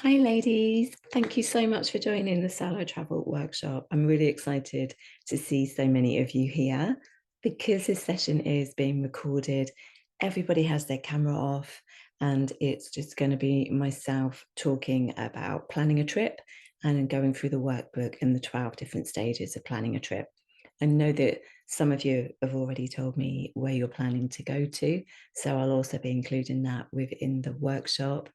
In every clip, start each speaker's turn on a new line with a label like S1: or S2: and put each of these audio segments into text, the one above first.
S1: Hi, ladies. Thank you so much for joining the solo travel workshop. I'm really excited to see so many of you here because this session is being recorded. Everybody has their camera off, and it's just going to be myself talking about planning a trip and going through the workbook and the 12 different stages of planning a trip. I know that some of you have already told me where you're planning to go to, so I'll also be including that within the workshop.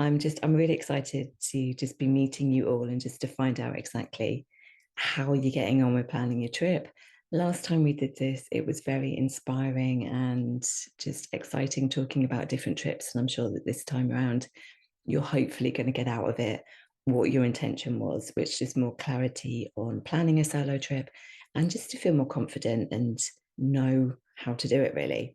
S1: I'm really excited to just be meeting you all and just to find out exactly how you're getting on with planning your trip. Last time we did this, it was very inspiring and just exciting talking about different trips. And I'm sure that this time around, you're hopefully going to get out of it what your intention was, which is more clarity on planning a solo trip and just to feel more confident and know how to do it really.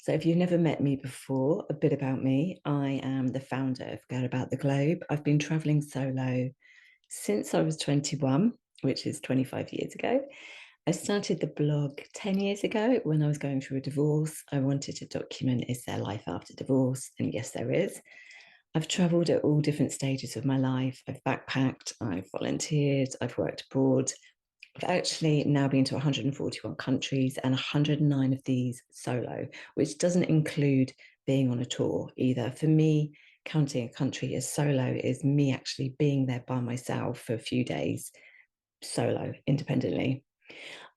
S1: So if you've never met me before, a bit about me. I am the founder of Girl About the Globe. I've been traveling solo since I was 21, which is 25 years ago. I started the blog 10 years ago when I was going through a divorce. I wanted to document, is there life after divorce? And yes, there is. I've traveled at all different stages of my life. I've backpacked, I've volunteered, I've worked abroad. I've actually now been to 141 countries and 109 of these solo, which doesn't include being on a tour either. For me, counting a country as solo is me actually being there by myself for a few days, solo, independently.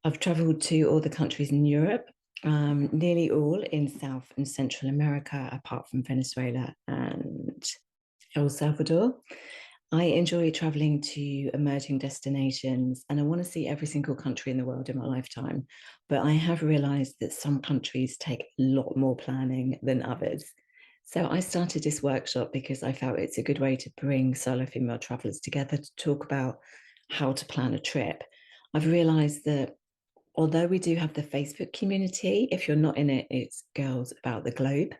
S1: I've traveled to all the countries in Europe, nearly all in South and Central America, apart from Venezuela and El Salvador. I enjoy traveling to emerging destinations and I want to see every single country in the world in my lifetime. But I have realized that some countries take a lot more planning than others. So I started this workshop because I felt it's a good way to bring solo female travelers together to talk about how to plan a trip. I've realized that although we do have the Facebook community, if you're not in it, it's Girls About the Globe.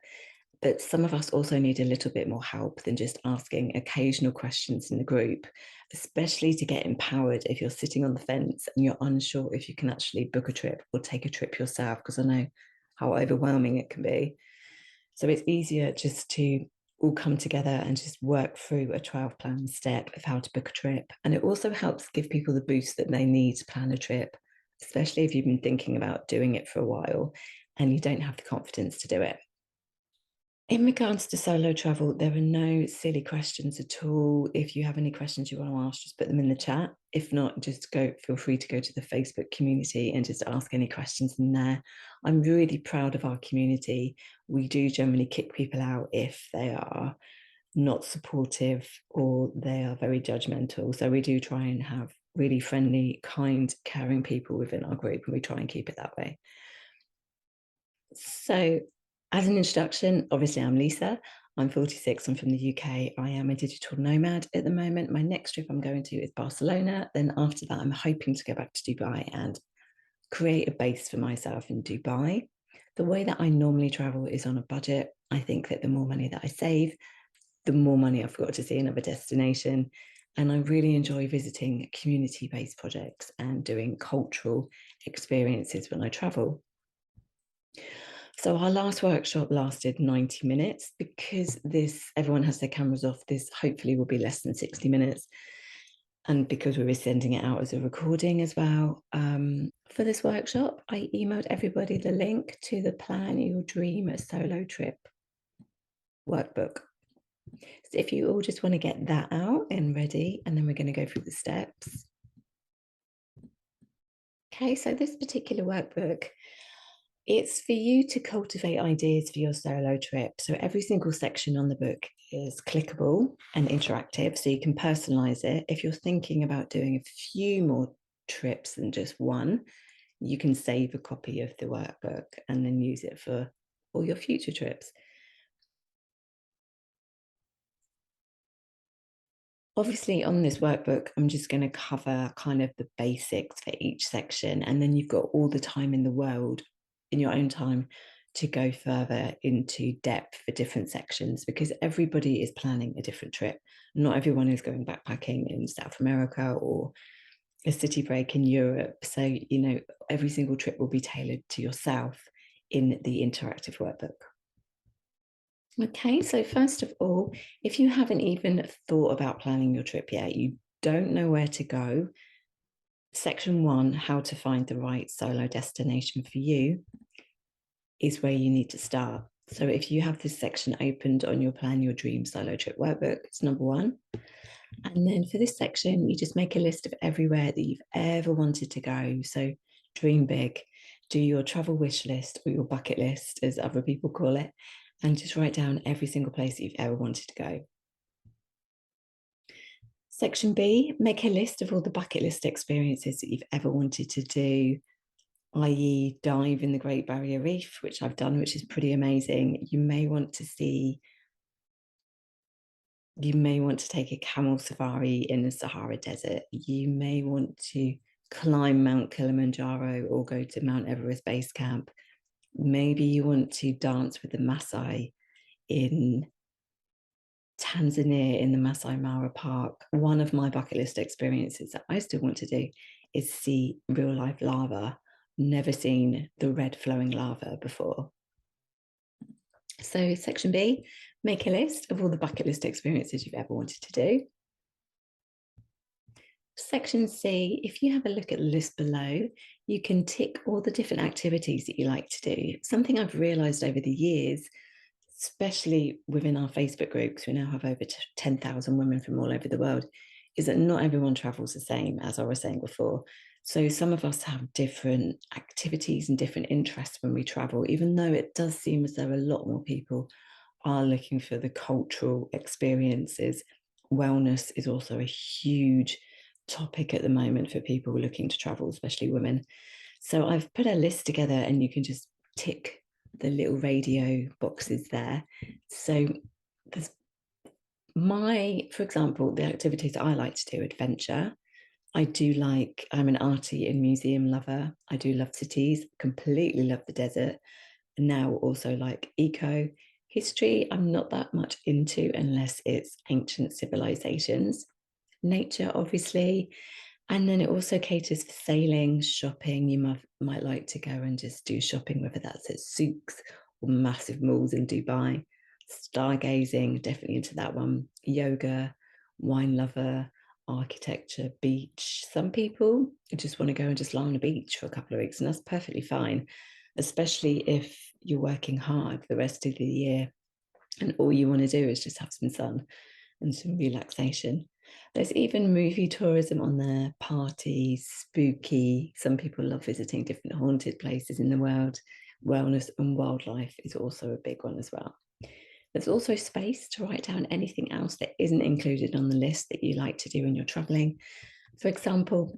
S1: But some of us also need a little bit more help than just asking occasional questions in the group, especially to get empowered if you're sitting on the fence and you're unsure if you can actually book a trip or take a trip yourself, because I know how overwhelming it can be. So it's easier just to all come together and just work through a 12 plan step of how to book a trip. And it also helps give people the boost that they need to plan a trip, especially if you've been thinking about doing it for a while and you don't have the confidence to do it. In regards to solo travel, there are no silly questions at all. If you have any questions you want to ask, just put them in the chat. If not, just feel free to go to the Facebook community and just ask any questions in there. I'm really proud of our community. We do generally kick people out if they are not supportive or they are very judgmental. So we do try and have really friendly, kind, caring people within our group, and we try and keep it that way. So as an introduction, obviously I'm Lisa. I'm 46, I'm from the UK. I am a digital nomad at the moment. My next trip I'm going to is Barcelona. Then after that, I'm hoping to go back to Dubai and create a base for myself in Dubai. The way that I normally travel is on a budget. I think that the more money that I save, the more money I've got to see another destination. And I really enjoy visiting community-based projects and doing cultural experiences when I travel. So our last workshop lasted 90 minutes. Because everyone has their cameras off, this hopefully will be less than 60 minutes. And because we were sending it out as a recording as well, for this workshop, I emailed everybody the link to the Plan Your Dream Solo Trip workbook. So if you all just want to get that out and ready, and then we're going to go through the steps. Okay, so this particular workbook, it's for you to cultivate ideas for your solo trip. So every single section on the book is clickable and interactive, so you can personalize it. If you're thinking about doing a few more trips than just one, you can save a copy of the workbook and then use it for all your future trips. Obviously, on this workbook, I'm just going to cover kind of the basics for each section, and then you've got all the time in the world in your own time to go further into depth for different sections, because everybody is planning a different trip. Not everyone is going backpacking in South America or a city break in Europe. So, you know, every single trip will be tailored to yourself in the interactive workbook. Okay, so first of all, if you haven't even thought about planning your trip yet, you don't know where to go, section 1, how to find the right solo destination for you, is where you need to start. So if you have this section opened on your Plan Your Dream Solo Trip workbook, it's number 1. And then for this section, you just make a list of everywhere that you've ever wanted to go. So dream big, do your travel wish list or your bucket list, as other people call it, and just write down every single place that you've ever wanted to go. Section B, make a list of all the bucket list experiences that you've ever wanted to do, i.e. dive in the Great Barrier Reef, which I've done, which is pretty amazing. You may want to take a camel safari in the Sahara Desert. You may want to climb Mount Kilimanjaro or go to Mount Everest Base Camp. Maybe you want to dance with the Maasai in Tanzania in the Masai Mara Park. One of my bucket list experiences that I still want to do is see real life lava. Never seen the red flowing lava before. So section B, make a list of all the bucket list experiences you've ever wanted to do. Section C, if you have a look at the list below, you can tick all the different activities that you like to do. Something I've realized over the years, especially within our Facebook groups, we now have over 10,000 women from all over the world, is that not everyone travels the same, as I was saying before. So some of us have different activities and different interests when we travel, even though it does seem as though a lot more people are looking for the cultural experiences. Wellness is also a huge topic at the moment for people looking to travel, especially women. So I've put a list together and you can just tick the little radio boxes there. So there's for example, the activities I like to do, adventure. I'm an arty and museum lover. I do love cities, completely love the desert. And now also like eco. History, I'm not that much into unless it's ancient civilizations. Nature, obviously. And then it also caters for sailing, shopping. You might like to go and just do shopping, whether that's at souks or massive malls in Dubai. Stargazing, definitely into that one. Yoga, wine lover, architecture, beach. Some people just want to go and just lie on a beach for a couple of weeks, and that's perfectly fine, especially if you're working hard the rest of the year and all you want to do is just have some sun and some relaxation. There's even movie tourism on there, parties, spooky. Some people love visiting different haunted places in the world. Wellness and wildlife is also a big one as well. There's also space to write down anything else that isn't included on the list that you like to do when you're traveling. For example,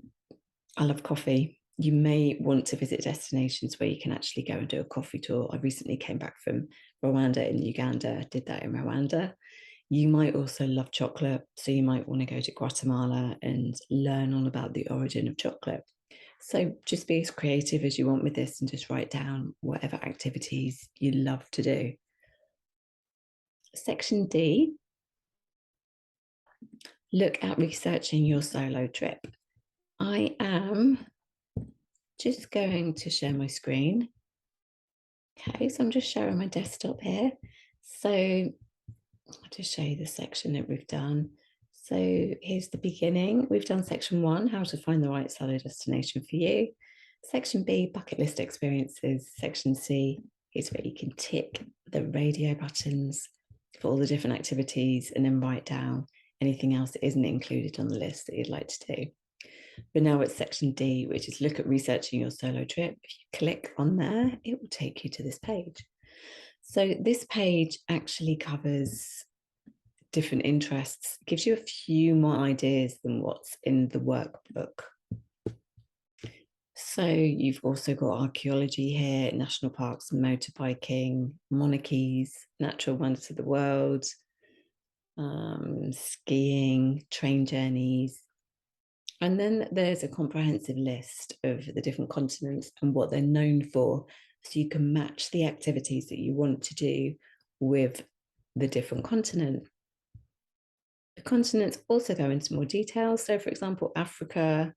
S1: I love coffee. You may want to visit destinations where you can actually go and do a coffee tour. I recently came back from Rwanda in Uganda, did that in Rwanda. You might also love chocolate, so you might want to go to Guatemala and learn all about the origin of chocolate. So just be as creative as you want with this and just write down whatever activities you love to do. Section D, look at researching your solo trip. I am just going to share my screen. Okay, so I'm just sharing my desktop here. So I'll just show you the section that we've done. So here's the beginning. We've done section 1, how to find the right solo destination for you. Section B, bucket list experiences. Section C is where you can tick the radio buttons for all the different activities and then write down anything else that isn't included on the list that you'd like to do. But now it's section D, which is look at researching your solo trip. If you click on there, it will take you to this page. So this page actually covers different interests, gives you a few more ideas than what's in the workbook. So you've also got archaeology here, national parks, motorbiking, monarchies, natural wonders of the world, skiing, train journeys. And then there's a comprehensive list of the different continents and what they're known for. So you can match the activities that you want to do with the different continent. The continents also go into more detail. So for example, Africa,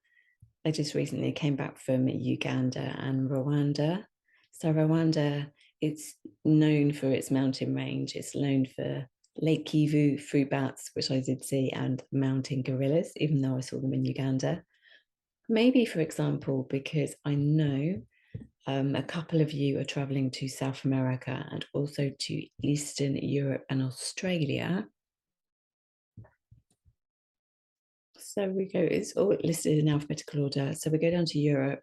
S1: I just recently came back from Uganda and Rwanda. So Rwanda It's known for its mountain range. It's known for Lake Kivu fruit bats, which I did see, and mountain gorillas, even though I saw them in Uganda. Maybe, for example, because I know a couple of you are traveling to South America and also to Eastern Europe and Australia. So we go, it's all listed in alphabetical order. So we go down to Europe.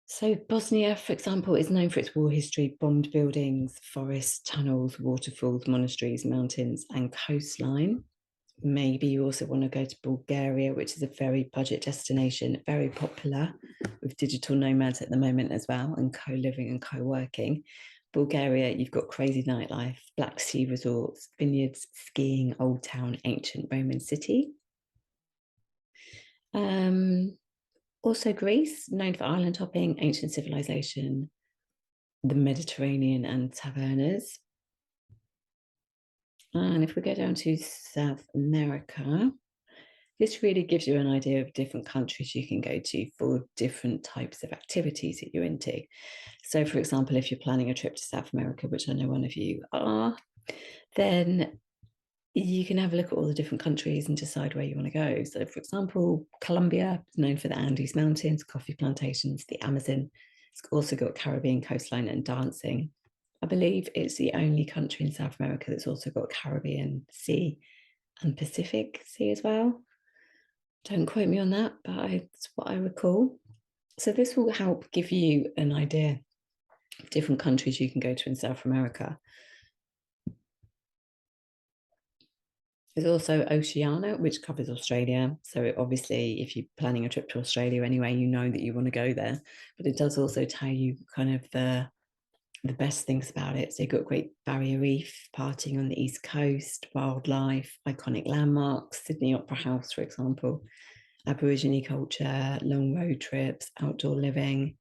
S1: So Bosnia, for example, is known for its war history, bombed buildings, forests, tunnels, waterfalls, monasteries, mountains, and coastline. Maybe you also want to go to Bulgaria, which is a very budget destination, very popular with digital nomads at the moment as well, and co-living and co-working. Bulgaria, you've got crazy nightlife, Black Sea resorts, vineyards, skiing, old town, ancient Roman city. Also Greece, known for island hopping, ancient civilization, the Mediterranean and tavernas. And if we go down to South America, this really gives you an idea of different countries you can go to for different types of activities that you're into. So, for example, if you're planning a trip to South America, which I know one of you are, then you can have a look at all the different countries and decide where you want to go. So, for example, Colombia is known for the Andes Mountains, coffee plantations, the Amazon. It's also got Caribbean coastline and dancing. I believe it's the only country in South America that's also got Caribbean Sea and Pacific Sea as well. Don't quote me on that, but it's what I recall. So this will help give you an idea of different countries you can go to in South America. There's also Oceania, which covers Australia. So obviously, if you're planning a trip to Australia anyway, you know that you want to go there. But it does also tell you kind of the best things about it. So you've got Great Barrier Reef, partying on the East Coast, wildlife, iconic landmarks, Sydney Opera House, for example, Aborigine culture, long road trips, outdoor living.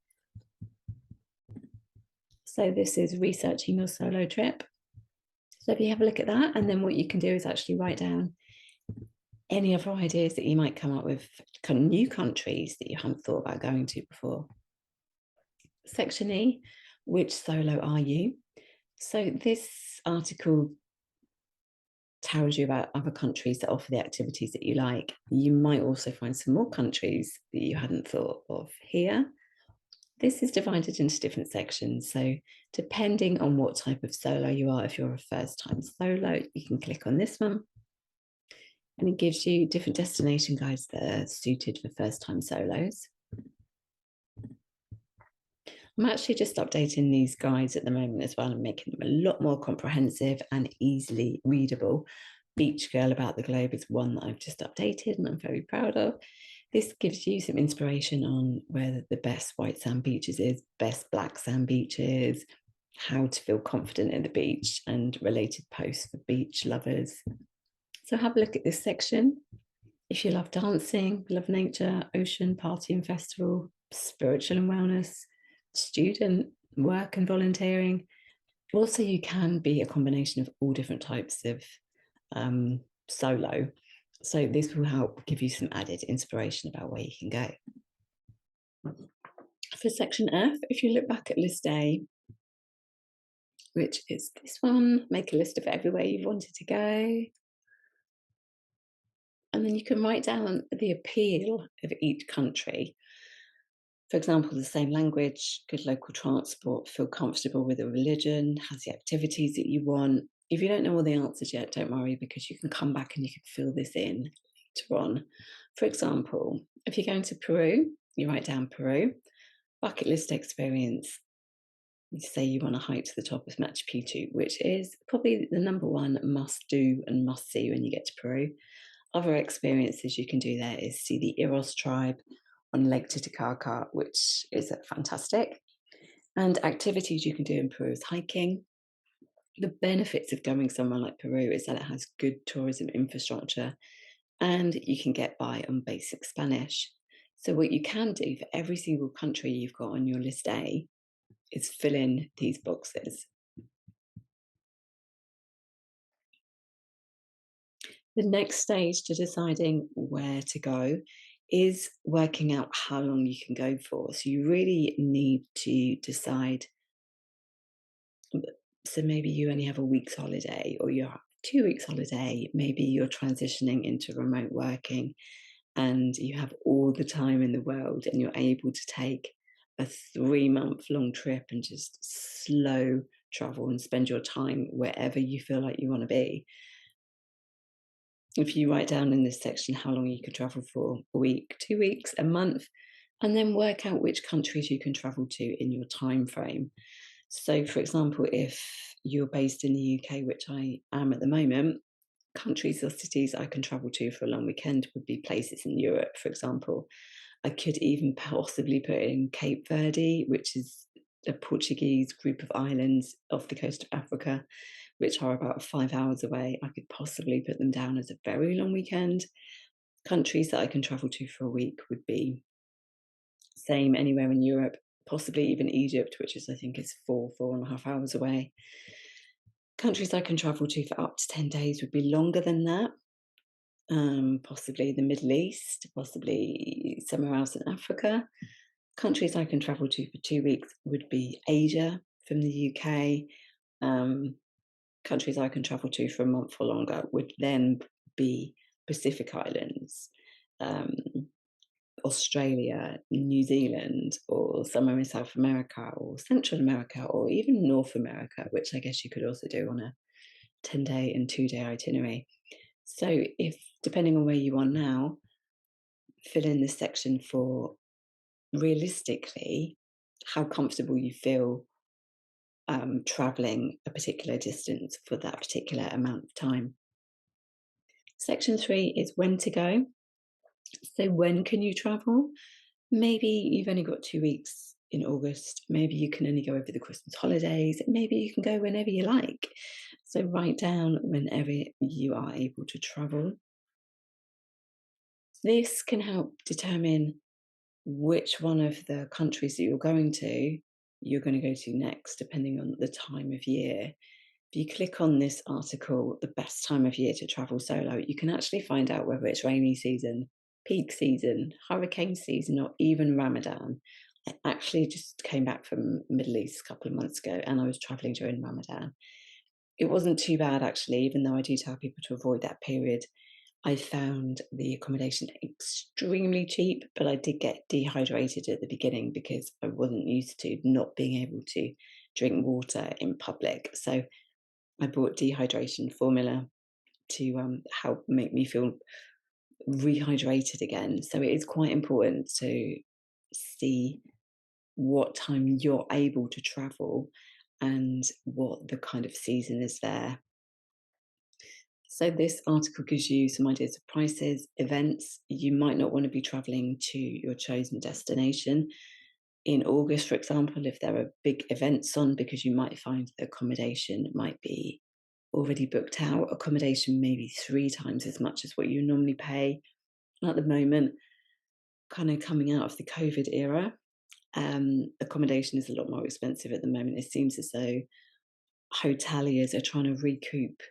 S1: So this is researching your solo trip. So if you have a look at that, and then what you can do is actually write down any other ideas that you might come up with, kind of new countries that you haven't thought about going to before. Section E, which solo are you? So this article tells you about other countries that offer the activities that you like. You might also find some more countries that you hadn't thought of here. This is divided into different sections. So depending on what type of solo you are, if you're a first time solo, you can click on this one. And it gives you different destination guides that are suited for first time solos. I'm actually just updating these guides at the moment as well and making them a lot more comprehensive and easily readable. Beach Girl About the Globe is one that I've just updated and I'm very proud of. This gives you some inspiration on where the best white sand beaches is, best black sand beaches, how to feel confident at the beach, and related posts for beach lovers. So have a look at this section. If you love dancing, love nature, ocean, party and festival, spiritual and wellness, student, work and volunteering. Also, you can be a combination of all different types of solo. So this will help give you some added inspiration about where you can go. For section F, if you look back at list A, which is this one, make a list of everywhere you've wanted to go. And then you can write down the appeal of each country. For example, the same language, good local transport, feel comfortable with the religion, has the activities that you want. If you don't know all the answers yet, don't worry, because you can come back and you can fill this in later on. For example, if you're going to Peru, you write down Peru, bucket list experience. You say you want to hike to the top of Machu Picchu, which is probably the number one must do and must see when you get to Peru. Other experiences you can do there is see the Eros tribe on Lake Titicaca, which is fantastic. And activities you can do in Peru is hiking. The benefits of going somewhere like Peru is that it has good tourism infrastructure and you can get by on basic Spanish. So what you can do for every single country you've got on your list A is fill in these boxes. The next stage to deciding where to go is working out how long you can go for. So you really need to decide So maybe you only have a week's holiday or you have 2 weeks holiday. Maybe you're transitioning into remote working and you have all the time in the world and you're able to take a 3-month long trip and just slow travel and spend your time wherever you feel like you want to be. If you write down in this section how long you could travel for, a week, 2 weeks, a month, and then work out which countries you can travel to in your time frame. So, for example, if you're based in the UK, which I am at the moment, countries or cities I can travel to for a long weekend would be places in Europe, for example. I could even possibly put in Cape Verde, which is a Portuguese group of islands off the coast of Africa, which are about 5 hours away. I could possibly put them down as a very long weekend. Countries that I can travel to for a week would be same anywhere in Europe, possibly even Egypt, which is I think is 4.5 hours away. Countries I can travel to for up to 10 days would be longer than that. Possibly the Middle East, possibly somewhere else in Africa. Countries I can travel to for 2 weeks would be Asia from the UK. Countries I can travel to for a month or longer would then be Pacific Islands, um, Australia, New Zealand, or somewhere in South America, or Central America, or even North America, which I guess you could also do on a 10-day and 2-day itinerary. So, if depending on where you are now, fill in this section for realistically how comfortable you feel traveling a particular distance for that particular amount of time. Section 3 is when to go. So, when can you travel? Maybe you've only got 2 weeks in August. Maybe you can only go over the Christmas holidays. Maybe you can go whenever you like. So, write down whenever you are able to travel. This can help determine which one of the countries that you're going to go to next, depending on the time of year. If you click on this article, the best time of year to travel solo, you can actually find out whether it's rainy season, peak season, hurricane season, or even Ramadan. I actually just came back from Middle East a couple of months ago and I was traveling during Ramadan. It wasn't too bad actually, even though I do tell people to avoid that period. I found the accommodation extremely cheap, but I did get dehydrated at the beginning because I wasn't used to not being able to drink water in public. So I bought dehydration formula to help make me feel rehydrated again. So it is quite important to see what time you're able to travel and what the kind of season is there. So this article gives you some ideas of prices, events. You might not want to be traveling to your chosen destination in August, for example, if there are big events on, because you might find the accommodation might be already booked out. Accommodation maybe 3 times as much as what you normally pay. At the moment, kind of coming out of the COVID era, accommodation is a lot more expensive at the moment. It seems as though hoteliers are trying to recoup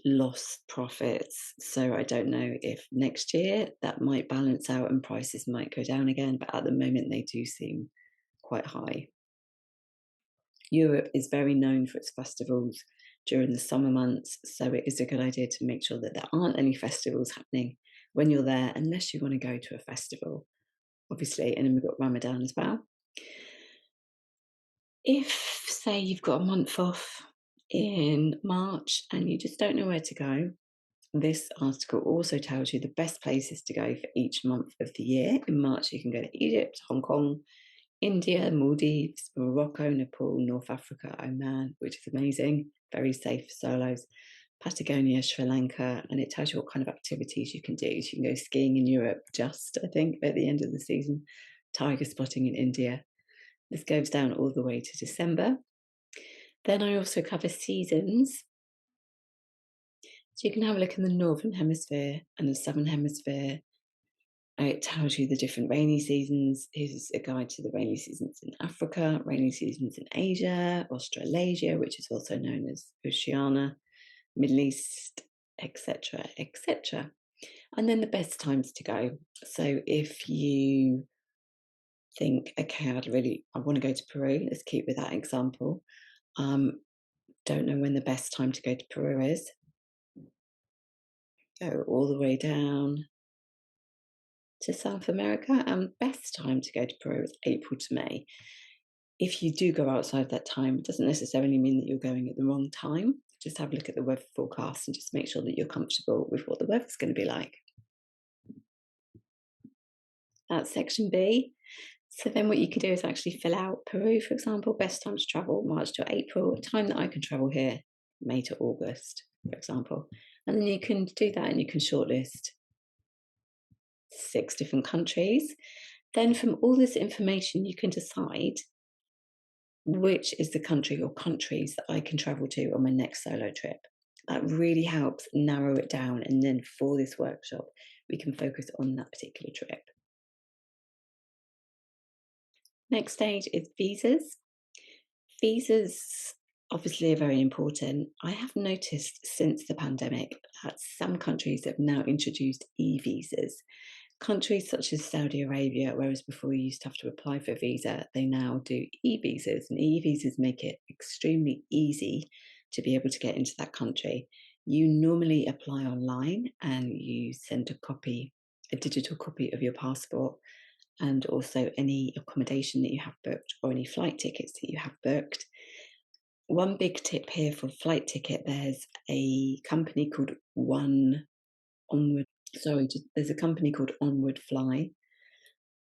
S1: lost profits. So I don't know if next year that might balance out and prices might go down again, but at the moment they do seem quite high. Europe is very known for its festivals during the summer months, so it is a good idea to make sure that there aren't any festivals happening when you're there, unless you want to go to a festival, obviously. And then we've got Ramadan as well. If, say, you've got a month off in March and you just don't know where to go, this article also tells you the best places to go for each month of the year. In March, you can go to Egypt, Hong Kong, India, Maldives, Morocco, Nepal, North Africa, Oman, which is amazing, very safe for solos, Patagonia, Sri Lanka, and it tells you what kind of activities you can do. So you can go skiing in Europe just, I think, at the end of the season, tiger spotting in India. This goes down all the way to December. Then I also cover seasons. So you can have a look in the Northern Hemisphere and the Southern Hemisphere. It tells you the different rainy seasons. Here's a guide to the rainy seasons in Africa, rainy seasons in Asia, Australasia, which is also known as Oceania, Middle East, etc., etc. And then the best times to go. So if you think, okay, I want to go to Peru, let's keep with that example. don't know when the best time to go to Peru is, go all the way down to South America, and best time to go to Peru is April to May. If you do go outside that time, it doesn't necessarily mean that you're going at the wrong time. Just have a look at the weather forecast and just make sure that you're comfortable with what the weather's going to be like. That's section B. So then what you can do is actually fill out Peru, for example, best time to travel, March to April, time that I can travel here, May to August, for example. And then you can do that and you can shortlist 6 different countries. Then from all this information, you can decide which is the country or countries that I can travel to on my next solo trip. That really helps narrow it down. And then for this workshop, we can focus on that particular trip. Next stage is visas. Visas obviously are very important. I have noticed since the pandemic that some countries have now introduced e-visas. Countries such as Saudi Arabia, whereas before you used to have to apply for a visa, they now do e-visas, and e-visas make it extremely easy to be able to get into that country. You normally apply online and you send a digital copy of your passport and also any accommodation that you have booked or any flight tickets that you have booked. One big tip here for flight ticket, there's a company called there's a company called Onward Fly.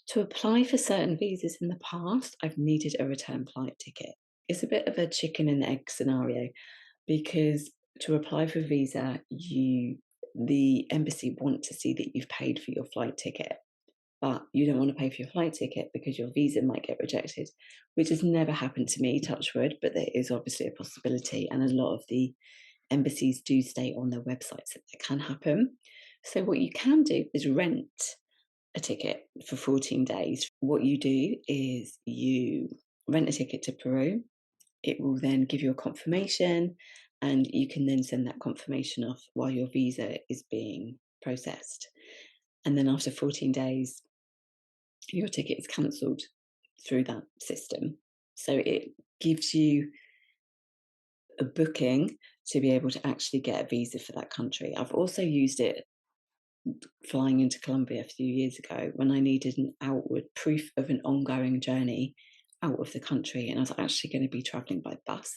S1: To apply for certain visas in the past, I've needed a return flight ticket. It's a bit of a chicken and egg scenario because to apply for a visa, the embassy want to see that you've paid for your flight ticket, but you don't want to pay for your flight ticket because your visa might get rejected, which has never happened to me, touch wood, but there is obviously a possibility, and a lot of the embassies do state on their websites that it can happen. So what you can do is rent a ticket for 14 days. What you do is you rent a ticket to Peru. It will then give you a confirmation, and you can then send that confirmation off while your visa is being processed. And then after 14 days, your ticket is cancelled through that system. So it gives you a booking to be able to actually get a visa for that country. I've also used it flying into Colombia a few years ago when I needed an outward proof of an ongoing journey out of the country. And I was actually going to be traveling by bus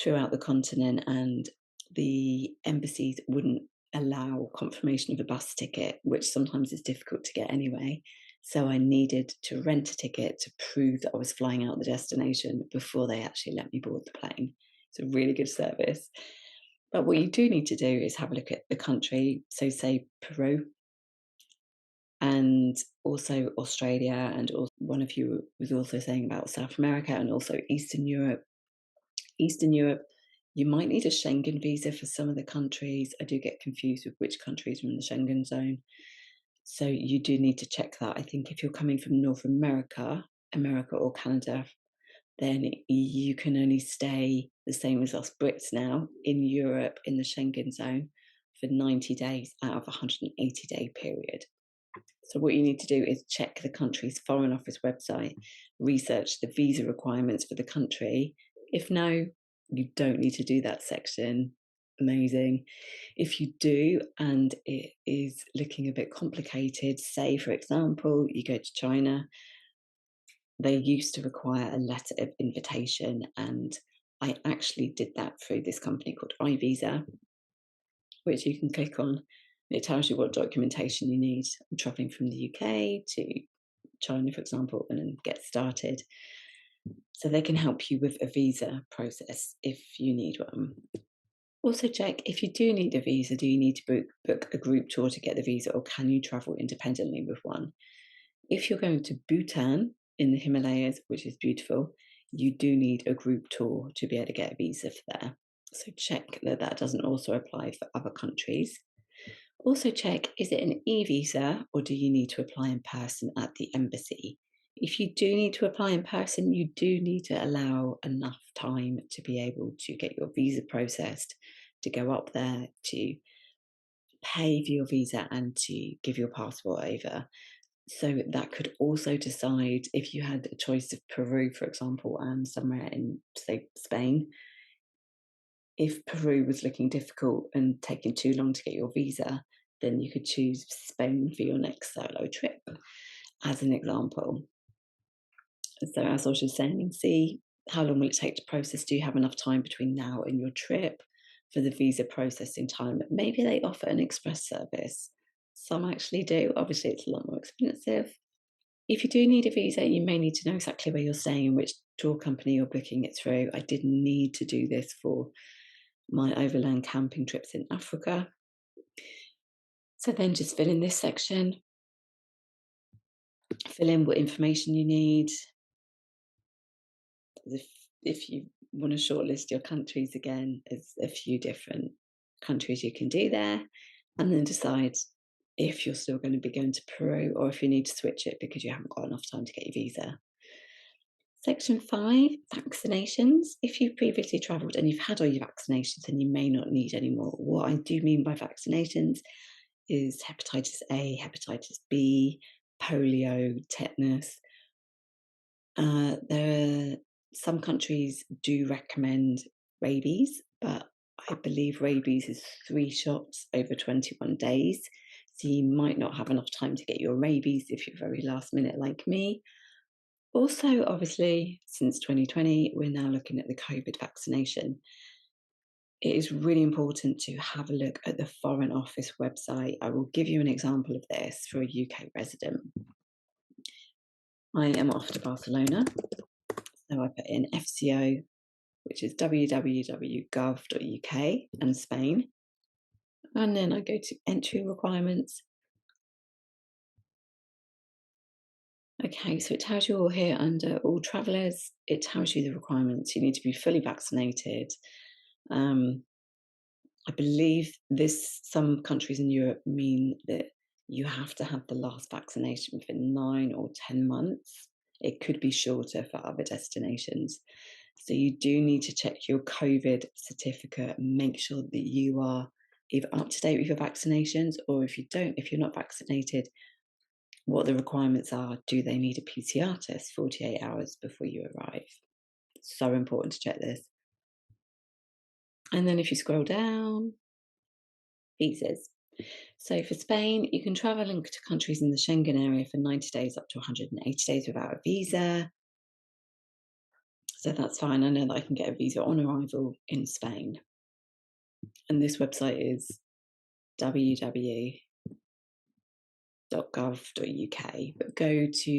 S1: throughout the continent, and the embassies wouldn't allow confirmation of a bus ticket, which sometimes is difficult to get anyway. So I needed to rent a ticket to prove that I was flying out the destination before they actually let me board the plane. It's a really good service. But what you do need to do is have a look at the country. So say Peru and also Australia, and also one of you was also saying about South America and also Eastern Europe. Eastern Europe, you might need a Schengen visa for some of the countries. I do get confused with which countries are in the Schengen zone. So you do need to check that. I think if you're coming from North America, America or Canada, then you can only stay the same as us Brits now in Europe in the Schengen zone for 90 days out of a 180-day period. So what you need to do is check the country's Foreign Office website, research the visa requirements for the country. If no, you don't need to do that section. Amazing. If you do and it is looking a bit complicated, say for example, you go to China, they used to require a letter of invitation, and I actually did that through this company called iVisa, which you can click on. It tells you what documentation you need. I'm traveling from the UK to China, for example, and then get started. So they can help you with a visa process if you need one. Also check if you do need a visa, do you need to book a group tour to get the visa, or can you travel independently with one? If you're going to Bhutan in the Himalayas, which is beautiful, you do need a group tour to be able to get a visa for there. So check that that doesn't also apply for other countries. Also check, is it an e-visa or do you need to apply in person at the embassy? If you do need to apply in person, you do need to allow enough time to be able to get your visa processed, to go up there, to pay for your visa and to give your passport over. So that could also decide if you had a choice of Peru, for example, and somewhere in, say, Spain, if Peru was looking difficult and taking too long to get your visa, then you could choose Spain for your next solo trip, as an example. So as I was just saying, see how long will it take to process? Do you have enough time between now and your trip for the visa processing time? Maybe they offer an express service. Some actually do. Obviously, it's a lot more expensive. If you do need a visa, you may need to know exactly where you're staying and which tour company you're booking it through. I did need to do this for my overland camping trips in Africa. So then just fill in this section, fill in what information you need. If you want to shortlist your countries again, there's a few different countries you can do there, and then decide if you're still going to be going to Peru or if you need to switch it because you haven't got enough time to get your visa. Section 5, vaccinations. If you've previously travelled and you've had all your vaccinations, then you may not need any more. What I do mean by vaccinations is hepatitis A, hepatitis B, polio, tetanus. Some countries do recommend rabies, but I believe rabies is 3 shots over 21 days. So you might not have enough time to get your rabies if you're very last minute like me. Also, obviously, since 2020, we're now looking at the COVID vaccination. It is really important to have a look at the Foreign Office website. I will give you an example of this for a UK resident. I am off to Barcelona, so I put in FCO, which is www.gov.uk, and Spain. And then I go to entry requirements. Okay, so it tells you all here under all travellers, it tells you the requirements. You need to be fully vaccinated. I believe some countries in Europe mean that you have to have the last vaccination within 9 or 10 months. It could be shorter for other destinations. So you do need to check your COVID certificate and make sure that you are either up to date with your vaccinations, or if you're not vaccinated, what the requirements are. Do they need a PCR test 48 hours before you arrive? It's so important to check this. And then if you scroll down, visas. So for Spain, you can travel into countries in the Schengen area for 90 days up to 180 days without a visa. So that's fine. I know that I can get a visa on arrival in Spain. And this website is www.gov.uk. But go to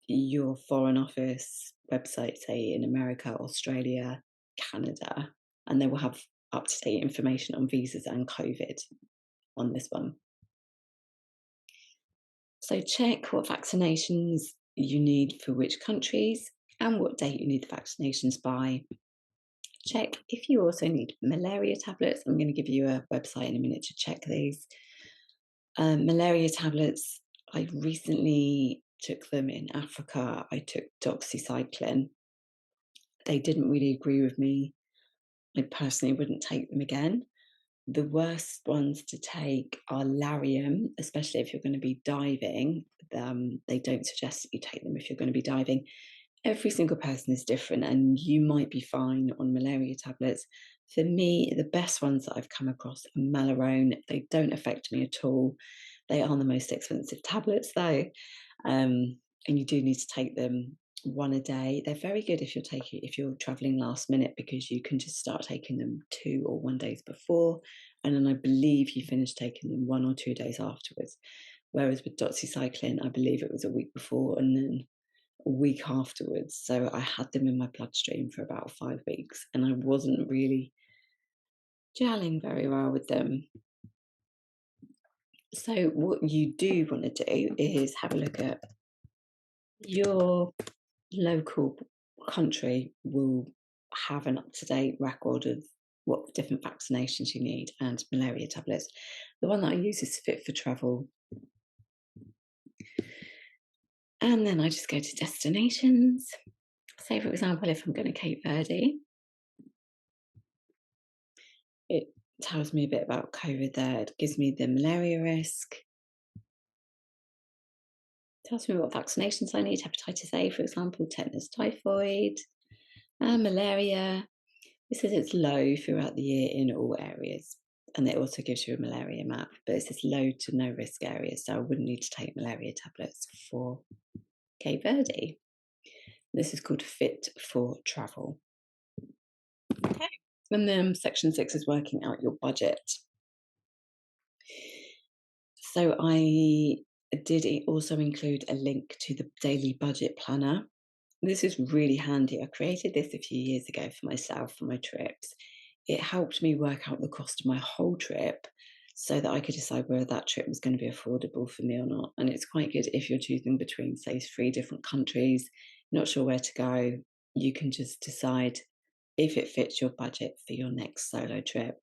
S1: your Foreign Office website, say in America, Australia, Canada, and they will have up-to-date information on visas and COVID on this one. So check what vaccinations you need for which countries and what date you need the vaccinations by. Check if you also need malaria tablets. I'm going to give you a website in a minute to check these. Malaria tablets, I recently took them in Africa. I took doxycycline. They didn't really agree with me. I personally wouldn't take them again. The worst ones to take are Lariam, especially if you're going to be diving. They don't suggest that you take them if you're going to be diving. Every single person is different, and you might be fine on malaria tablets. For me, the best ones that I've come across are Malarone. They don't affect me at all. They are the most expensive tablets, though, and you do need to take them one a day. They're very good if you're traveling last minute, because you can just start taking them 2 or 1 days before, and then I believe you finish taking them 1 or 2 days afterwards. Whereas with doxycycline, I believe it was a week before and then a week afterwards. So I had them in my bloodstream for about 5 weeks, and I wasn't really gelling very well with them. So what you do want to do is have a look at your local country will have an up-to-date record of what different vaccinations you need and malaria tablets. The one that I use is Fit for Travel. And then I just go to destinations. Say, for example, if I'm going to Cape Verde, it tells me a bit about COVID there. It gives me the malaria risk. It tells me what vaccinations I need, hepatitis A, for example, tetanus, typhoid, malaria. It says it's low throughout the year in all areas. And it also gives you a malaria map, but it says low to no risk areas. So I wouldn't need to take malaria tablets for Cape Verde. This is called Fit for Travel. Okay. And then section 6 is working out your budget. So I did also include a link to the daily budget planner. This is really handy. I created this a few years ago for myself for my trips. It helped me work out the cost of my whole trip so that I could decide whether that trip was going to be affordable for me or not. And it's quite good if you're choosing between, say, 3 different countries, not sure where to go, you can just decide if it fits your budget for your next solo trip.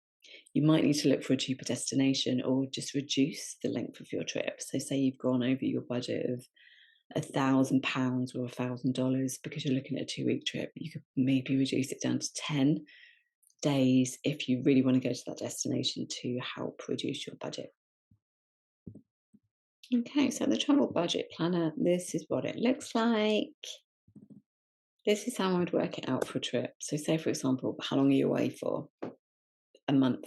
S1: You might need to look for a cheaper destination or just reduce the length of your trip. So, say you've gone over your budget of £1,000 or $1,000 because you're looking at a 2-week trip, you could maybe reduce it down to 10 days if you really want to go to that destination to help reduce your budget. Okay, so the travel budget planner, this is what it looks like. This is how I would work it out for a trip. So, say for example, how long are you away for? A month.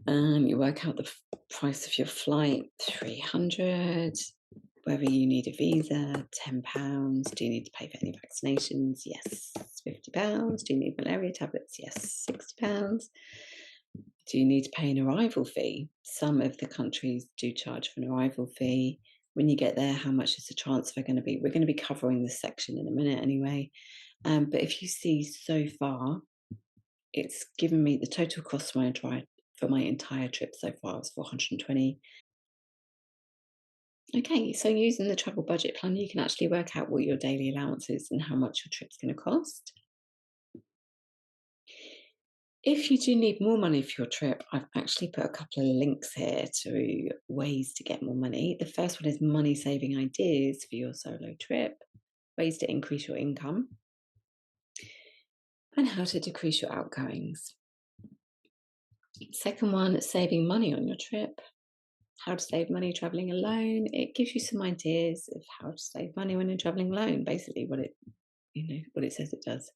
S1: You work out the price of your flight, 300. Whether you need a visa, £10. Do you need to pay for any vaccinations? Yes, £50. Do you need malaria tablets? Yes, £60. Do you need to pay an arrival fee? Some of the countries do charge for an arrival fee. When you get there, how much is the transfer going to be? We're going to be covering this section in a minute anyway. But if you see so far, it's given me the total cost for my entire trip so far is 420. Okay, so using the travel budget planner, you can actually work out what your daily allowance is and how much your trip's going to cost. If you do need more money for your trip, I've actually put a couple of links here to ways to get more money. The first one is money saving ideas for your solo trip, ways to increase your income, and how to decrease your outgoings. Second one, saving money on your trip. How to save money traveling alone. It gives you some ideas of how to save money when you're traveling alone, basically what it says it does.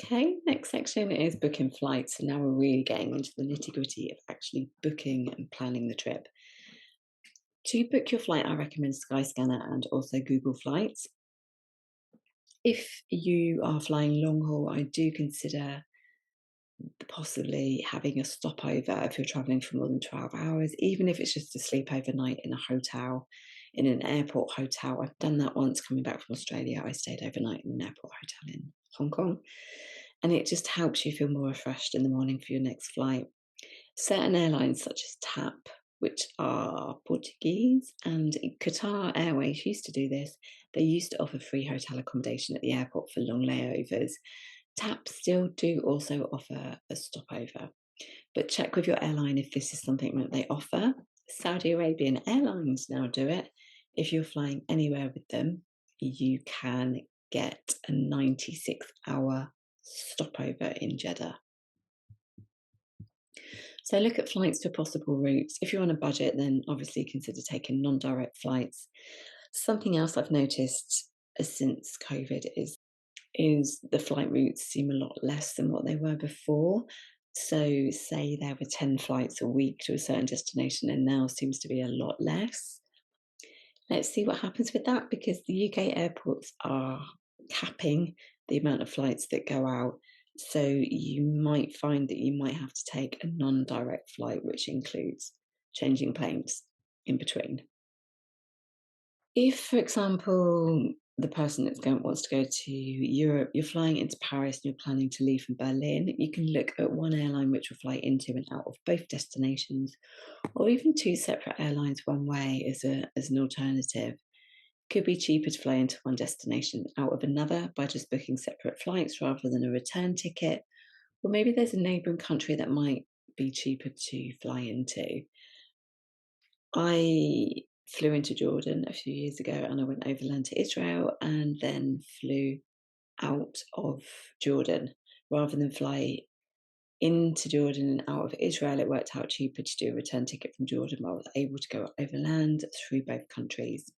S1: Okay, next section is booking flights. So now we're really getting into the nitty-gritty of actually booking and planning the trip. To book your flight, I recommend Skyscanner and also Google Flights. If you are flying long haul, I do consider possibly having a stopover if you're traveling for more than 12 hours, even if it's just to sleep overnight in a hotel, in an airport hotel. I've done that once coming back from Australia. I stayed overnight in an airport hotel in Hong Kong, and it just helps you feel more refreshed in the morning for your next flight. Certain airlines such as TAP, which are Portuguese, and Qatar Airways used to do this. They used to offer free hotel accommodation at the airport for long layovers. TAP still do also offer a stopover, but check with your airline if this is something that they offer. Saudi Arabian Airlines now do it. If you're flying anywhere with them, you can get a 96-hour stopover in Jeddah. So look at flights for possible routes. If you're on a budget, then obviously consider taking non-direct flights. Something else I've noticed since COVID is the flight routes seem a lot less than what they were before. So say there were 10 flights a week to a certain destination, and now seems to be a lot less. Let's see what happens with that, because the UK airports are capping the amount of flights that go out. So you might find that you might have to take a non-direct flight, which includes changing planes in between. If, for example, the person wants to go to Europe, you're flying into Paris and you're planning to leave from Berlin, you can look at one airline which will fly into and out of both destinations, or even 2 separate airlines one way as an alternative. Could be cheaper to fly into one destination out of another by just booking separate flights rather than a return ticket. Or maybe there's a neighbouring country that might be cheaper to fly into. I flew into Jordan a few years ago and I went overland to Israel and then flew out of Jordan. Rather than fly into Jordan and out of Israel, it worked out cheaper to do a return ticket from Jordan, but I was able to go overland through both countries.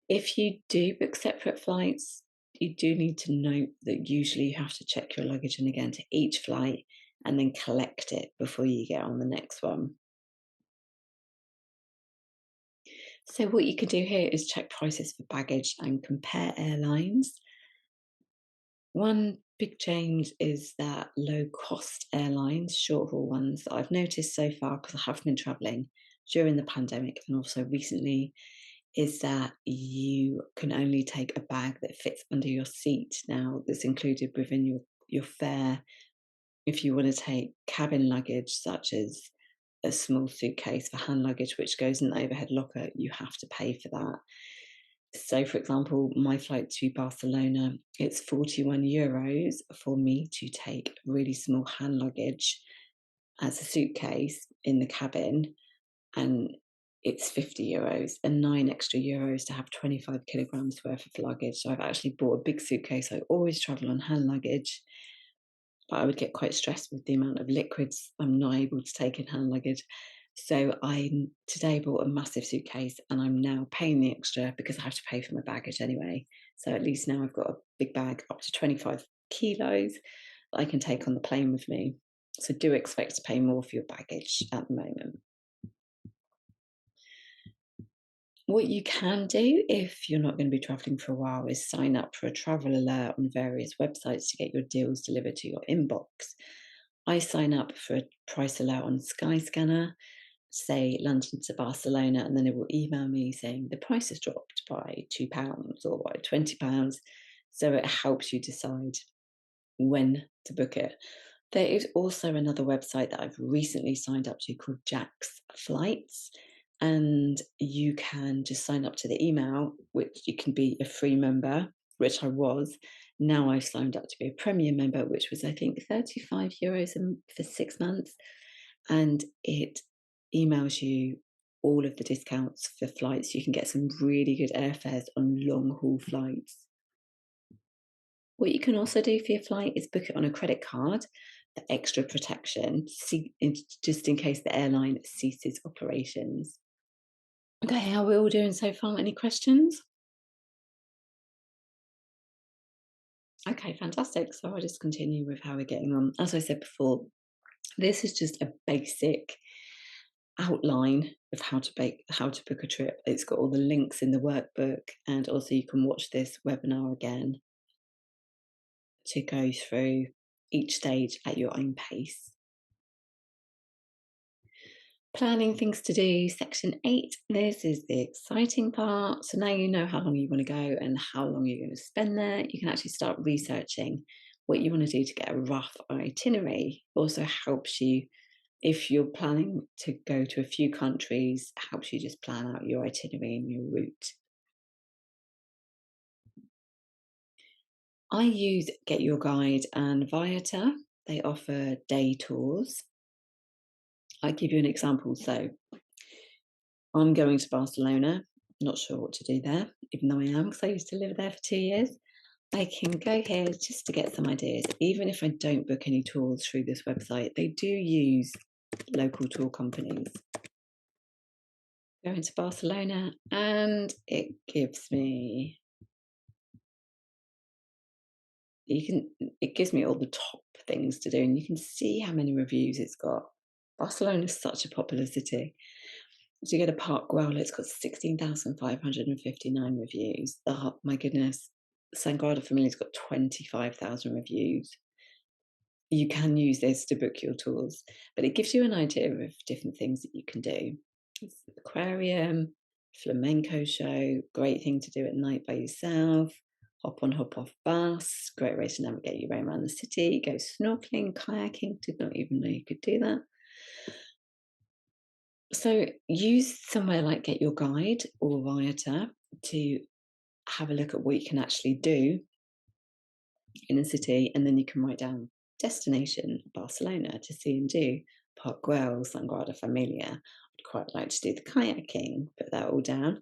S1: If you do book separate flights, you do need to note that usually you have to check your luggage in again to each flight and then collect it before you get on the next one. So what you can do here is check prices for baggage and compare airlines. One big change is that low cost airlines, short haul ones that I've noticed so far because I have been traveling during the pandemic and also recently, is that you can only take a bag that fits under your seat. Now, that's included within your fare. If you want to take cabin luggage, such as a small suitcase for hand luggage, which goes in the overhead locker, you have to pay for that. So, for example, my flight to Barcelona, it's €41 for me to take really small hand luggage as a suitcase in the cabin, and it's €50 and €9 extra to have 25 kilograms worth of luggage. So I've actually bought a big suitcase. I always travel on hand luggage, but I would get quite stressed with the amount of liquids I'm not able to take in hand luggage. So I today bought a massive suitcase and I'm now paying the extra because I have to pay for my baggage anyway. So at least now I've got a big bag up to 25 kilos that I can take on the plane with me. So do expect to pay more for your baggage at the moment. What you can do if you're not going to be traveling for a while is sign up for a travel alert on various websites to get your deals delivered to your inbox. I sign up for a price alert on Skyscanner, say London to Barcelona, and then it will email me saying the price has dropped by £2 or by £20. So it helps you decide when to book it. There is also another website that I've recently signed up to called Jack's Flights, and you can just sign up to the email, which you can be a free member, which I was. Now I've signed up to be a premium member, which was I think €35 for 6 months, and it emails you all of the discounts for flights. You can get some really good airfares on long haul flights. What you can also do for your flight is book it on a credit card for extra protection, just in case the airline ceases operations. Okay, how are we all doing so far? Any questions? Okay, fantastic. So I'll just continue with how we're getting on. As I said before, this is just a basic outline of how to book a trip. It's got all the links in the workbook, and also you can watch this webinar again to go through each stage at your own pace. Planning things to do, section 8. This is the exciting part. So now you know how long you want to go and how long you're going to spend there. You can actually start researching what you want to do to get a rough itinerary. Also helps you, if you're planning to go to a few countries, helps you just plan out your itinerary and your route. I use Get Your Guide and Viator. They offer day tours. I'll give you an example. So I'm going to Barcelona, not sure what to do there, even though I am, because I used to live there for 2 years. I can go here just to get some ideas. Even if I don't book any tours through this website, they do use local tour companies. Going to Barcelona, and it gives me all the top things to do, and you can see how many reviews it's got. Barcelona is such a popular city. To go to Park Güell, it's got 16,559 reviews. Oh my goodness. Sagrada Familia's got 25,000 reviews. You can use this to book your tours, but it gives you an idea of different things that you can do. It's an aquarium, flamenco show, great thing to do at night by yourself. Hop on, hop off bus, great way to navigate your way around the city. Go snorkeling, kayaking, did not even know you could do that. So use somewhere like Get Your Guide or Viator to have a look at what you can actually do in a city, and then you can write down destination Barcelona to see and do. Park Güell, Sagrada Familia. I'd quite like to do the kayaking, put that all down.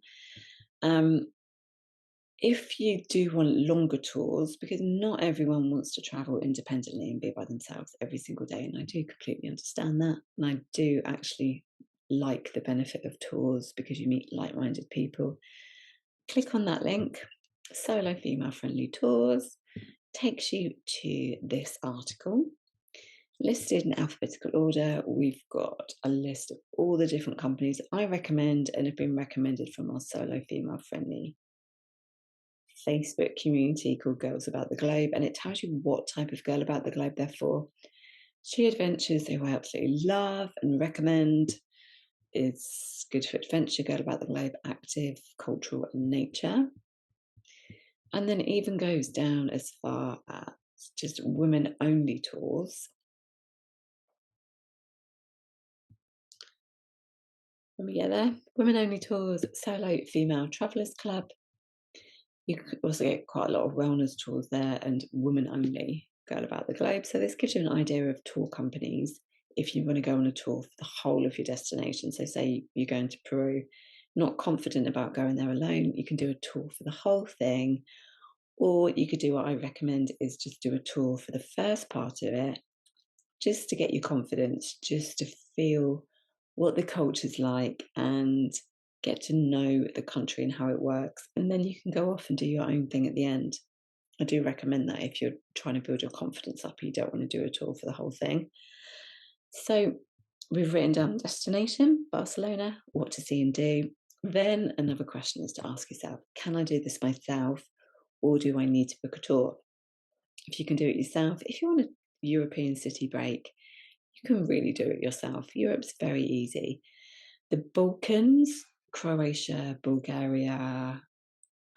S1: If you do want longer tours, because not everyone wants to travel independently and be by themselves every single day, and I do completely understand that, and I do actually like the benefit of tours because you meet like-minded people. Click on that link Solo female friendly tours, takes you to this article. Listed in alphabetical order, we've got a list of all the different companies I recommend and have been recommended from our solo female friendly Facebook community called Girls About the Globe, and it tells you what type of girl about the globe they're for. She Adventures, who I absolutely love and recommend. It's good for adventure, girl about the globe, active, cultural, and nature. And then it even goes down as far as just women only tours. When we get there, women only tours, solo female travellers club. You could also get quite a lot of wellness tours there and women only, girl about the globe. So this gives you an idea of tour companies if you want to go on a tour for the whole of your destination. So say you're going to Peru, not confident about going there alone, you can do a tour for the whole thing. Or you could do what I recommend is just do a tour for the first part of it, just to get your confidence, just to feel what the culture's like and get to know the country and how it works. And then you can go off and do your own thing at the end. I do recommend that if you're trying to build your confidence up, you don't want to do a tour for the whole thing. So we've written down destination, Barcelona, what to see and do. Then another question is to ask yourself, can I do this myself or do I need to book a tour? If you can do it yourself, if you want a European city break, you can really do it yourself. Europe's very easy. The Balkans, Croatia, Bulgaria,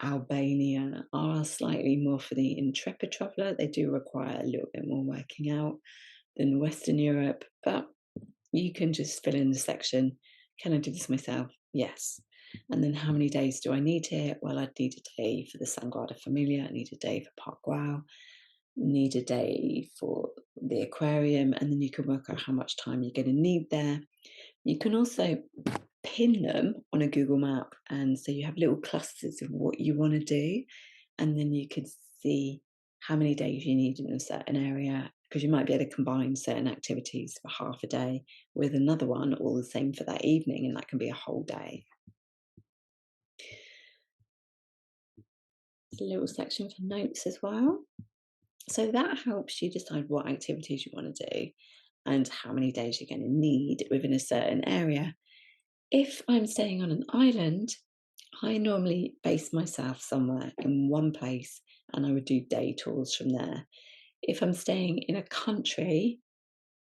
S1: Albania are slightly more for the intrepid traveller. They do require a little bit more working out than Western Europe, but you can just fill in the section. Can I do this myself? Yes. And then how many days do I need here? Well, I'd need a day for the Sagrada Familia, I need a day for Park Wow, need a day for the aquarium, and then you can work out how much time you're going to need there. You can also pin them on a Google map, and so you have little clusters of what you want to do, and then you can see how many days you need in a certain area, because you might be able to combine certain activities for half a day with another one, all the same for that evening, and that can be a whole day. There's a little section for notes as well. So that helps you decide what activities you want to do and how many days you're going to need within a certain area. If I'm staying on an island, I normally base myself somewhere in one place and I would do day tours from there. If I'm staying in a country,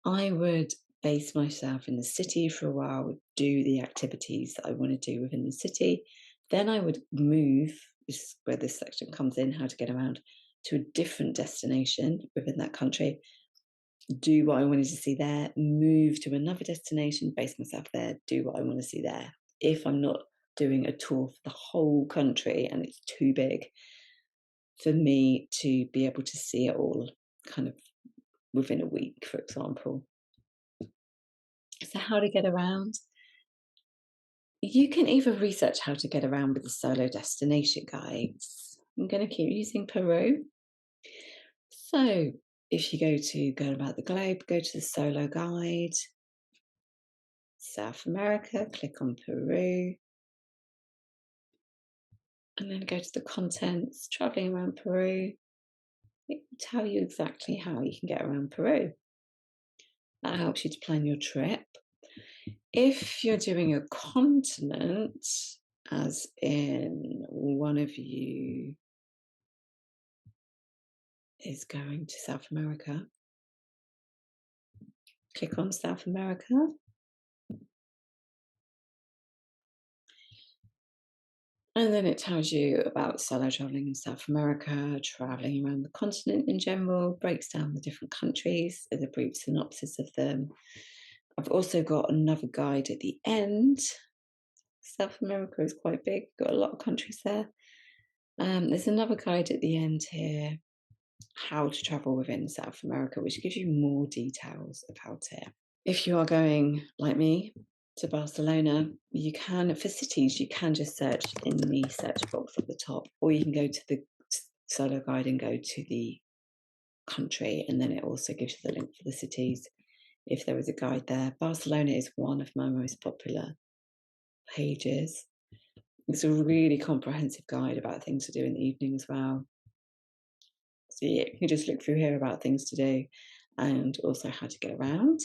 S1: I would base myself in the city for a while, do the activities that I want to do within the city. Then I would move, this is where this section comes in, how to get around, to a different destination within that country, do what I wanted to see there, move to another destination, base myself there, do what I want to see there. If I'm not doing a tour for the whole country and it's too big for me to be able to see it all kind of within a week, for example. So, how to get around? You can either research how to get around with the solo destination guides. I'm going to keep using Peru. So, if you go to Go About the Globe, go to the solo guide, South America, click on Peru, and then go to the contents, traveling around Peru. It will tell you exactly how you can get around Peru. That helps you to plan your trip. If you're doing a continent, as in one of you is going to South America, click on South America. And then it tells you about solo traveling in South America, traveling around the continent in general, breaks down the different countries, as a brief synopsis of them. I've also got another guide at the end. South America is quite big, got a lot of countries there. There's another guide at the end here, how to travel within South America, which gives you more details about it. If you are going, like me, to Barcelona, you can, for cities, you can just search in the search box at the top, or you can go to the solo guide and go to the country, and then it also gives you the link for the cities if there is a guide there. Barcelona is one of my most popular pages. It's a really comprehensive guide about things to do in the evening as well. So yeah, you can just look through here about things to do and also how to get around.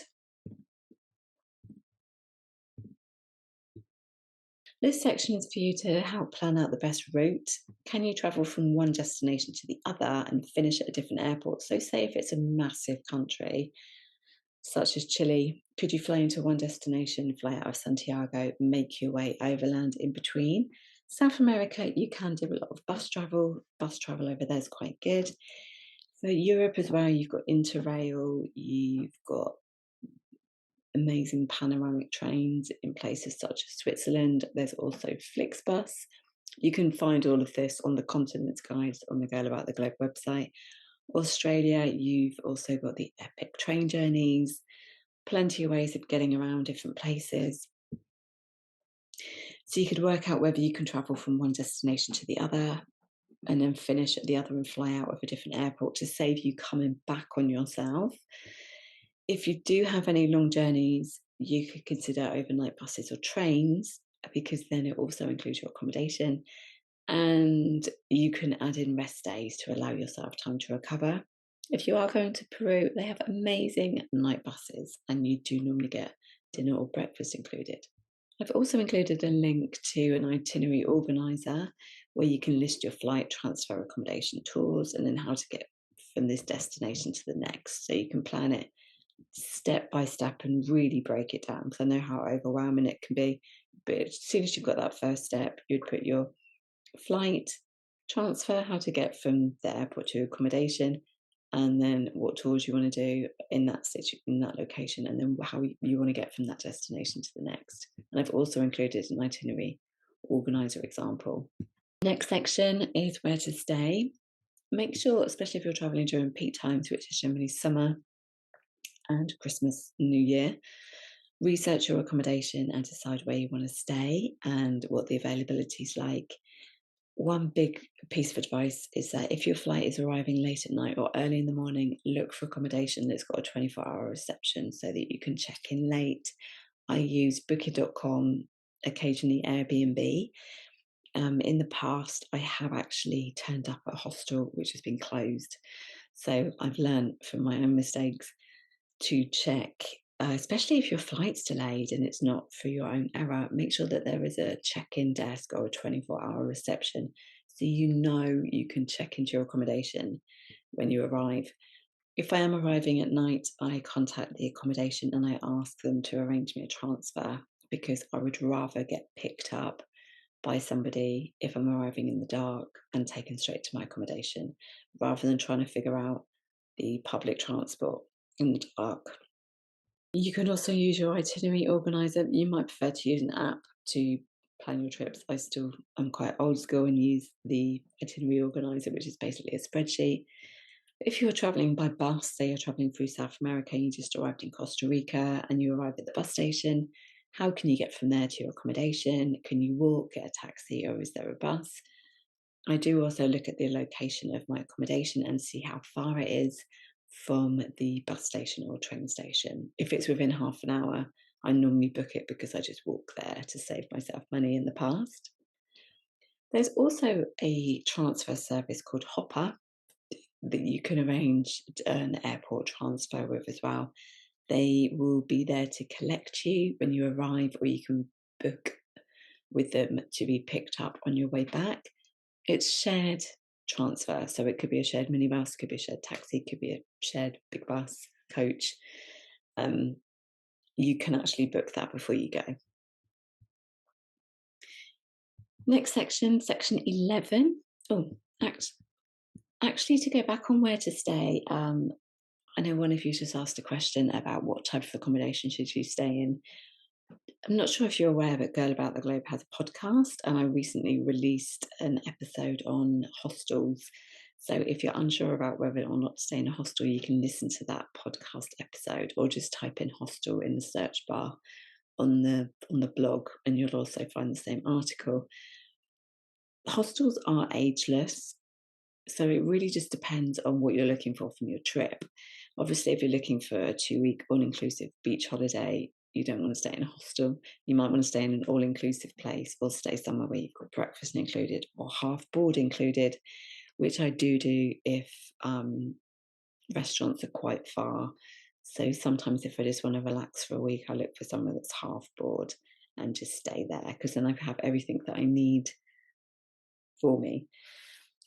S1: This section is for you to help plan out the best route. Can you travel from one destination to the other and finish at a different airport? So, say if it's a massive country, such as Chile, could you fly into one destination, fly out of Santiago, make your way overland in between? South America, you can do a lot of bus travel. Bus travel over there is quite good. For Europe as well, you've got Interrail, you've got amazing panoramic trains in places such as Switzerland. There's also Flixbus. You can find all of this on the Continents Guides on the Girl About the Globe website. Australia, you've also got the epic train journeys, plenty of ways of getting around different places. So you could work out whether you can travel from one destination to the other and then finish at the other and fly out of a different airport to save you coming back on yourself. If you do have any long journeys, you could consider overnight buses or trains because then it also includes your accommodation and you can add in rest days to allow yourself time to recover. If you are going to Peru, they have amazing night buses and you do normally get dinner or breakfast included. I've also included a link to an itinerary organizer where you can list your flight, transfer, accommodation, tours, and then how to get from this destination to the next. So you can plan it step by step and really break it down because I know how overwhelming it can be. But as soon as you've got that first step, you'd put your flight, transfer, how to get from the airport to accommodation, and then what tours you want to do in that location, and then how you want to get from that destination to the next. And I've also included an itinerary organizer example. Next section is where to stay. Make sure, especially if you're traveling during peak times, which is generally summer and Christmas, New Year, research your accommodation and decide where you want to stay and what the availability is like. One big piece of advice is that if your flight is arriving late at night or early in the morning, look for accommodation that's got a 24-hour reception so that you can check in late. I use booking.com, occasionally Airbnb. In the past, I have actually turned up at a hostel which has been closed. So I've learned from my own mistakes to check, especially if your flight's delayed and it's not for your own error, make sure that there is a check-in desk or a 24-hour reception so you know you can check into your accommodation when you arrive. If I am arriving at night, I contact the accommodation and I ask them to arrange me a transfer because I would rather get picked up by somebody if I'm arriving in the dark and taken straight to my accommodation rather than trying to figure out the public transport in the dark. You can also use your itinerary organizer. You might prefer to use an app to plan your trips. I still am quite old school and use the itinerary organizer, which is basically a spreadsheet. If you're traveling by bus, say you're traveling through South America, you just arrived in Costa Rica and you arrive at the bus station, how can you get from there to your accommodation? Can you walk, get a taxi, or is there a bus? I do also look at the location of my accommodation and see how far it is from the bus station or train station. If it's within half an hour, I normally book it because I just walk there to save myself money in the past. There's also a transfer service called Hopper that you can arrange an airport transfer with as well. They will be there to collect you when you arrive, or you can book with them to be picked up on your way back. It's shared transfer, so it could be a shared minibus, could be a shared taxi, could be a shared big bus, coach. You can actually book that before you go. Next section, section 11. Oh, actually, to go back on where to stay, I know one of you just asked a question about what type of accommodation should you stay in. I'm not sure if you're aware, but Girl About the Globe has a podcast, and I recently released an episode on hostels. So if you're unsure about whether or not to stay in a hostel, you can listen to that podcast episode, or just type in hostel in the search bar on the blog, and you'll also find the same article. Hostels are ageless, so it really just depends on what you're looking for from your trip. Obviously, if you're looking for a 2-week all-inclusive beach holiday, you don't want to stay in a hostel. You might want to stay in an all-inclusive place or stay somewhere where you've got breakfast included or half board included, which I do if restaurants are quite far. So sometimes if I just want to relax for a week, I look for somewhere that's half board and just stay there, because then I have everything that I need for me.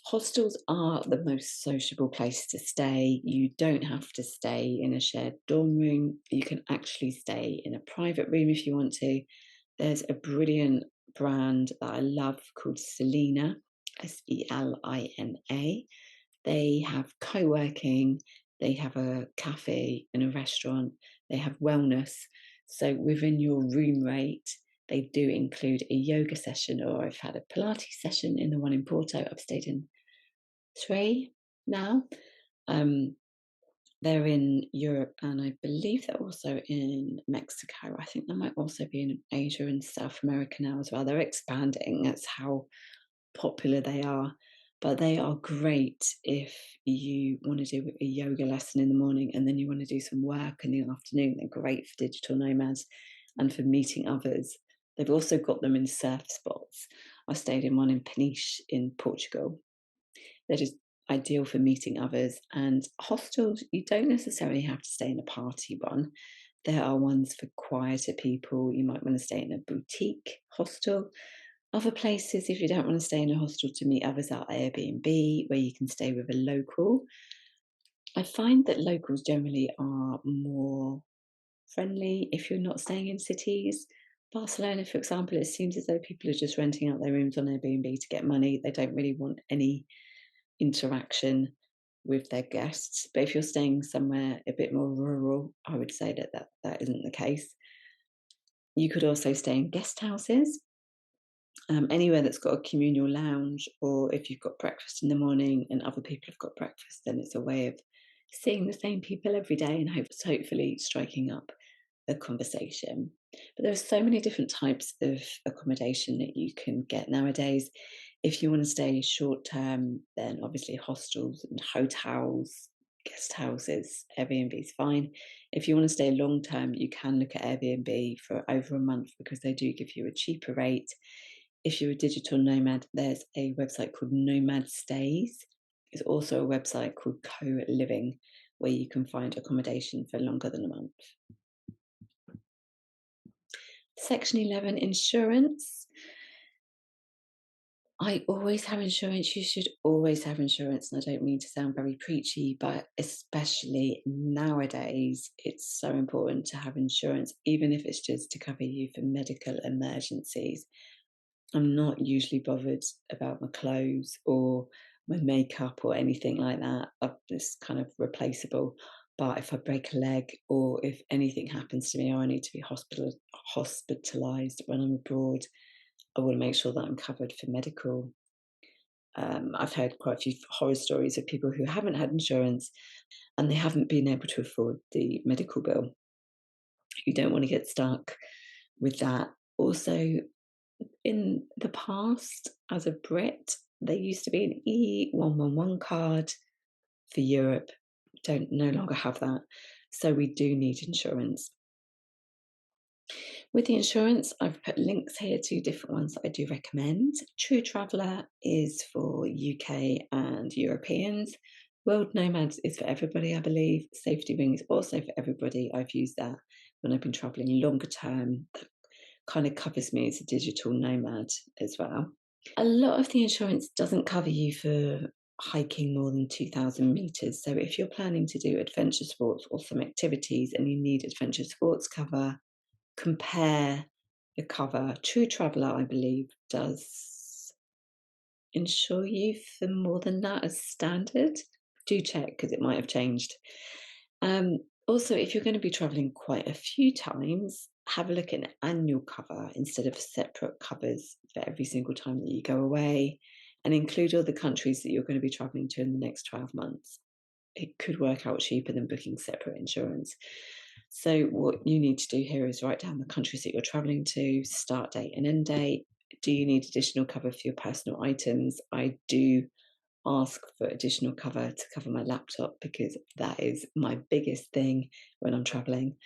S1: Hostels are the most sociable place to stay. You don't have to stay in a shared dorm room. You can actually stay in a private room if you want to. There's a brilliant brand that I love called Selina, Selina. They have co-working, they have a cafe and a restaurant, they have wellness. So within your room rate, they do include a yoga session, or I've had a Pilates session in the one in Porto. I've stayed in 3 now. They're in Europe, and I believe they're also in Mexico. I think they might also be in Asia and South America now as well. They're expanding. That's how popular they are. But they are great if you want to do a yoga lesson in the morning and then you want to do some work in the afternoon. They're great for digital nomads and for meeting others. They've also got them in surf spots. I stayed in one in Peniche in Portugal. They're just ideal for meeting others. And hostels, you don't necessarily have to stay in a party one. There are ones for quieter people. You might want to stay in a boutique hostel. Other places, if you don't want to stay in a hostel, to meet others, are Airbnb, where you can stay with a local. I find that locals generally are more friendly if you're not staying in cities. Barcelona, for example, it seems as though people are just renting out their rooms on Airbnb to get money. They don't really want any interaction with their guests. But if you're staying somewhere a bit more rural, I would say that isn't the case. You could also stay in guest houses, anywhere that's got a communal lounge, or if you've got breakfast in the morning and other people have got breakfast, then it's a way of seeing the same people every day and hopefully striking up a conversation. But there are so many different types of accommodation that you can get nowadays. If you want to stay short term, then obviously hostels and hotels, guest houses, Airbnb is fine. If you want to stay long term, you can look at Airbnb for over a month because they do give you a cheaper rate. If you're a digital nomad, there's a website called Nomad Stays. There's also a website called Co-Living, where you can find accommodation for longer than a month. Section 11, insurance. I always have insurance. You should always have insurance. And I don't mean to sound very preachy, but especially nowadays, it's so important to have insurance, even if it's just to cover you for medical emergencies. I'm not usually bothered about my clothes or my makeup or anything like that. It's kind of replaceable. But if I break a leg or if anything happens to me or I need to be hospitalized when I'm abroad, I want to make sure that I'm covered for medical. I've heard quite a few horror stories of people who haven't had insurance and they haven't been able to afford the medical bill. You don't want to get stuck with that. Also, in the past, as a Brit, there used to be an E111 card for Europe. Don't no longer have that. So we do need insurance. With the insurance, I've put links here to different ones that I do recommend. True Traveller is for UK and Europeans. World Nomads is for everybody, I believe. Safety Ring is also for everybody. I've used that when I've been travelling longer term. That kind of covers me as a digital nomad as well. A lot of the insurance doesn't cover you for hiking more than 2,000 meters. So if you're planning to do adventure sports or some activities and you need adventure sports cover, compare the cover. True Traveller, I believe, does insure you for more than that as standard. Do check because it might have changed. Also, if you're going to be traveling quite a few times, have a look at an annual cover instead of separate covers for every single time that you go away, and include all the countries that you're going to be traveling to in the next 12 months. It could work out cheaper than booking separate insurance. So what you need to do here is write down the countries that you're traveling to, start date and end date. Do you need additional cover for your personal items? I do ask for additional cover to cover my laptop because that is my biggest thing when I'm traveling.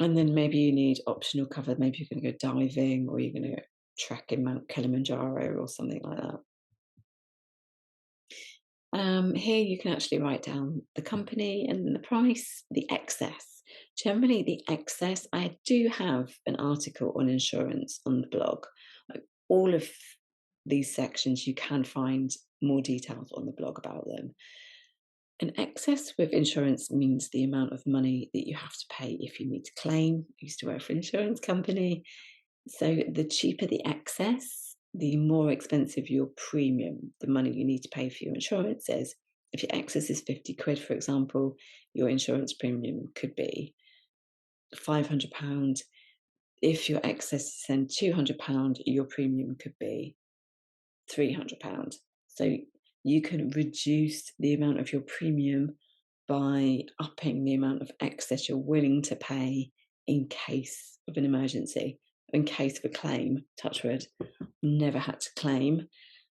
S1: And then maybe you need optional cover. Maybe you're going to go diving, or you're going to trek in Mount Kilimanjaro or something like that. Here you can actually write down the company and the price, the excess. Generally, the excess, I do have an article on insurance on the blog. Like, all of these sections, you can find more details on the blog about them. An excess with insurance means the amount of money that you have to pay if you need to claim. I used to work for an insurance company. So the cheaper the excess, the more expensive your premium, the money you need to pay for your insurance is. If your excess is 50 quid, for example, your insurance premium could be £500. If your excess is then £200, your premium could be £300. So you can reduce the amount of your premium by upping the amount of excess you're willing to pay in case of an emergency, in case of a claim. Touch wood, never had to claim.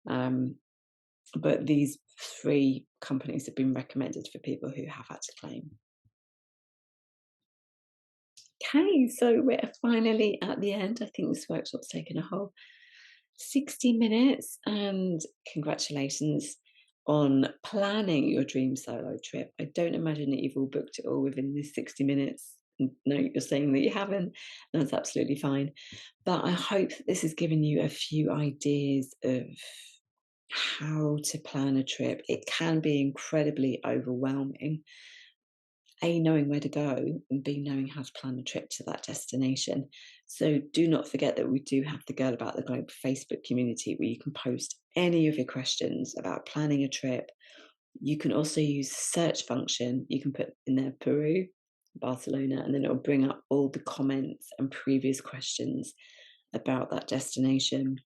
S1: But these 3 companies have been recommended for people who have had to claim. Okay, so we're finally at the end. I think this workshop's taken a whole 60 minutes, and congratulations on planning your dream solo trip. I don't imagine that you've all booked it all within this 60 minutes. No, you're saying that you haven't. That's absolutely fine. But I hope that this has given you a few ideas of how to plan a trip. It can be incredibly overwhelming. A, knowing where to go, and B, knowing how to plan a trip to that destination. So do not forget that we do have the Girl About the Globe Facebook community where you can post any of your questions about planning a trip. You can also use the search function. You can put in there Peru, Barcelona, and then it'll bring up all the comments and previous questions about that destination.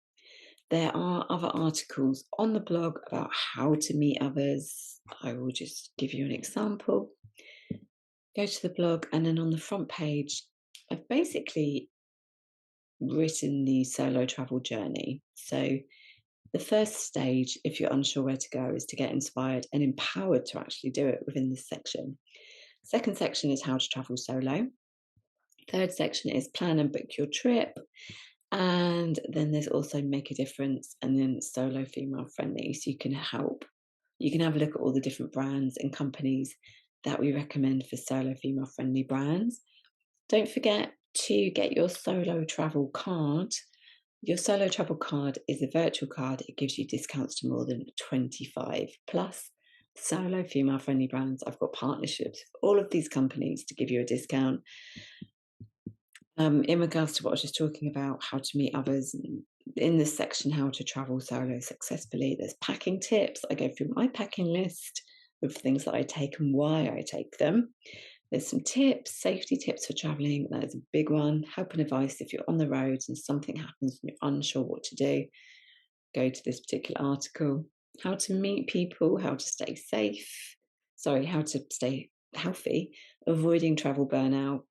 S1: There are other articles on the blog about how to meet others. I will just give you an example. Go to the blog, and then on the front page, I've basically written the solo travel journey. So the first stage, if you're unsure where to go, is to get inspired and empowered to actually do it within this section. Second section is how to travel solo. Third section is plan and book your trip. And then there's also make a difference, and then solo female friendly. So you can help. You can have a look at all the different brands and companies that we recommend for solo female friendly brands. Don't forget to get your solo travel card. Your solo travel card is a virtual card. It gives you discounts to more than 25 plus solo female friendly brands. I've got partnerships with all of these companies to give you a discount. In regards to what I was just talking about, how to meet others, in this section, how to travel solo successfully, there's packing tips. I go through my packing list of things that I take and why I take them. There's some tips, safety tips for traveling. That is a big one. Help and advice if you're on the road and something happens and you're unsure what to do. Go to this particular article. How to meet people, how to stay safe. How to stay healthy, avoiding travel burnout.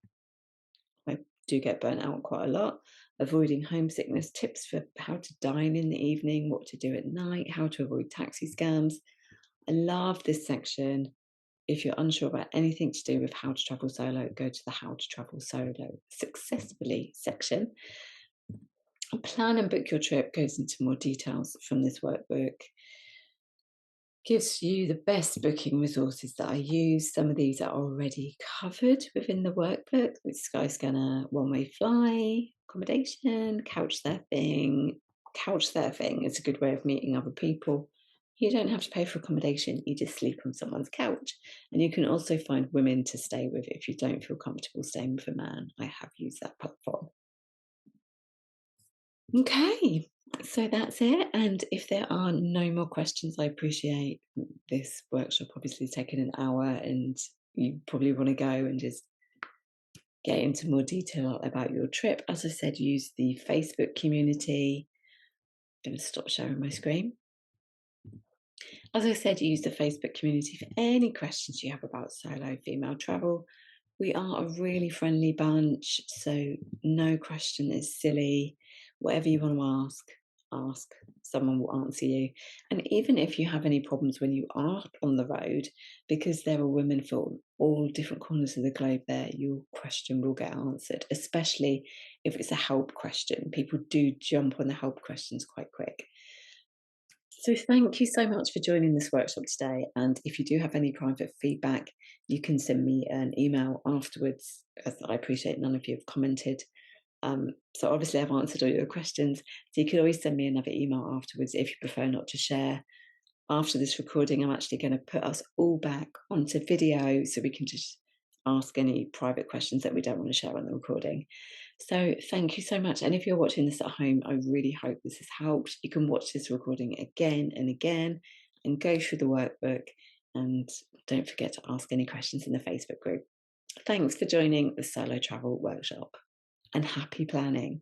S1: I do get burnt out quite a lot. Avoiding homesickness, tips for how to dine in the evening, what to do at night, how to avoid taxi scams. I love this section. If you're unsure about anything to do with how to travel solo, go to the how to travel solo successfully section. Plan and book your trip goes into more details from this workbook. Gives you the best booking resources that I use. Some of these are already covered within the workbook. With Skyscanner, one-way fly, accommodation, couch surfing. Couch surfing is a good way of meeting other people. You don't have to pay for accommodation, you just sleep on someone's couch. And you can also find women to stay with if you don't feel comfortable staying with a man. I have used that platform. Okay, so that's it. And if there are no more questions, I appreciate this workshop obviously taking an hour, and you probably want to go and just get into more detail about your trip. As I said, use the Facebook community. I'm going to stop sharing my screen. As I said, use the Facebook community for any questions you have about solo female travel. We are a really friendly bunch, so no question is silly. Whatever you want to ask, ask, someone will answer you. And even if you have any problems when you are on the road, because there are women from all different corners of the globe there, your question will get answered, especially if it's a help question. People do jump on the help questions quite quick. So thank you so much for joining this workshop today. And if you do have any private feedback, you can send me an email afterwards, as I appreciate none of you have commented. So obviously I've answered all your questions. So you can always send me another email afterwards if you prefer not to share. After this recording, I'm actually going to put us all back onto video so we can just ask any private questions that we don't want to share on the recording. So thank you so much. And if you're watching this at home, I really hope this has helped. You can watch this recording again and again and go through the workbook. And don't forget to ask any questions in the Facebook group. Thanks for joining the Solo Travel Workshop, and happy planning.